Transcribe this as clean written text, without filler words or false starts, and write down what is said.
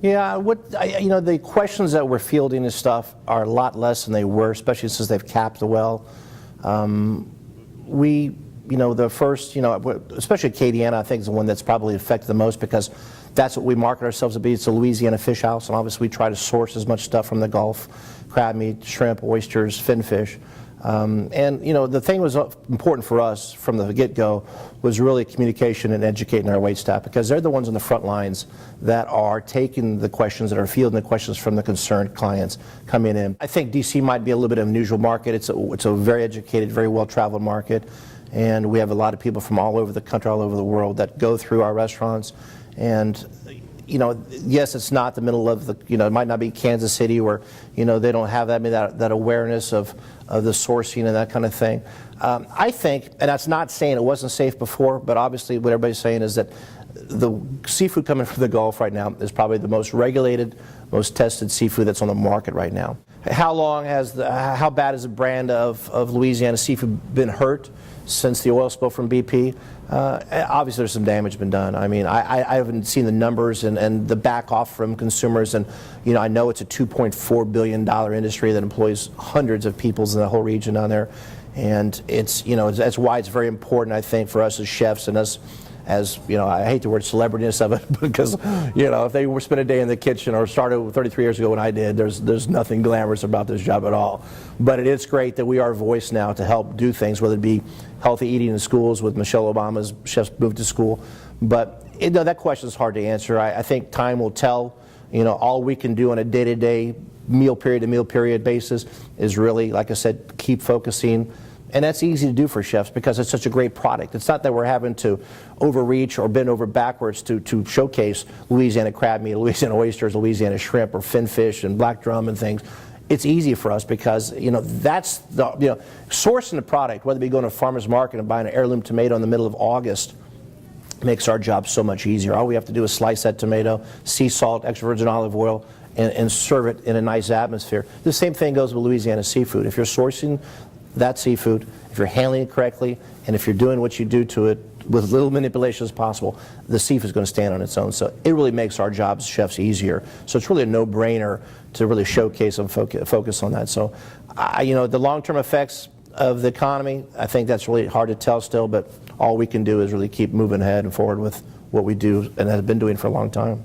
Yeah, the questions that we're fielding and stuff are a lot less than they were, especially since they've capped the well. The first, especially Acadiana, I think is the one that's probably affected the most because that's what we market ourselves to be. It's a Louisiana fish house, and obviously we try to source as much stuff from the Gulf: crab meat, shrimp, oysters, finfish. The thing was important for us from the get-go was really communication and educating our wait staff, because they're the ones on the front lines that are taking the questions, that are fielding the questions from the concerned clients coming in. I think D.C. might be a little bit of an unusual market. It's a very educated, very well-traveled market, and we have a lot of people from all over the country, all over the world that go through our restaurants. And yes, it's not the middle of the, it might not be Kansas City where, they don't have that awareness of the sourcing and that kind of thing. I think, and that's not saying it wasn't safe before, but obviously what everybody's saying is that the seafood coming from the Gulf right now is probably the most regulated, most tested seafood that's on the market right now. How bad has the brand of Louisiana seafood been hurt since the oil spill from BP? Obviously there's some damage been done. I mean, I haven't seen the numbers and the back off from consumers, and I know it's a $2.4 billion industry that employs hundreds of people in the whole region down there, and that's why it's very important, I think, for us as chefs and us as, I hate the word celebrityness of it, because, if they were spent a day in the kitchen or started 33 years ago when I did, there's nothing glamorous about this job at all. But it is great that we are a voice now to help do things, whether it be healthy eating in schools with Michelle Obama's Chefs Move to School. But that question is hard to answer. I think time will tell. All we can do on a day-to-day, meal period to meal period basis is really, like I said, keep focusing. And that's easy to do for chefs because it's such a great product. It's not that we're having to overreach or bend over backwards to showcase Louisiana crab meat, Louisiana oysters, Louisiana shrimp, or finfish and black drum and things. It's easy for us because, that's sourcing the product, whether it be going to a farmer's market and buying an heirloom tomato in the middle of August, makes our job so much easier. All we have to do is slice that tomato, sea salt, extra virgin olive oil, and serve it in a nice atmosphere. The same thing goes with Louisiana seafood. If you're sourcing that seafood, if you're handling it correctly, and if you're doing what you do to it with as little manipulation as possible, the seafood is going to stand on its own. So it really makes our jobs as chefs easier. So it's really a no-brainer to really showcase and focus on that. So, the long-term effects of the economy, I think that's really hard to tell still, but all we can do is really keep moving ahead and forward with what we do and have been doing for a long time.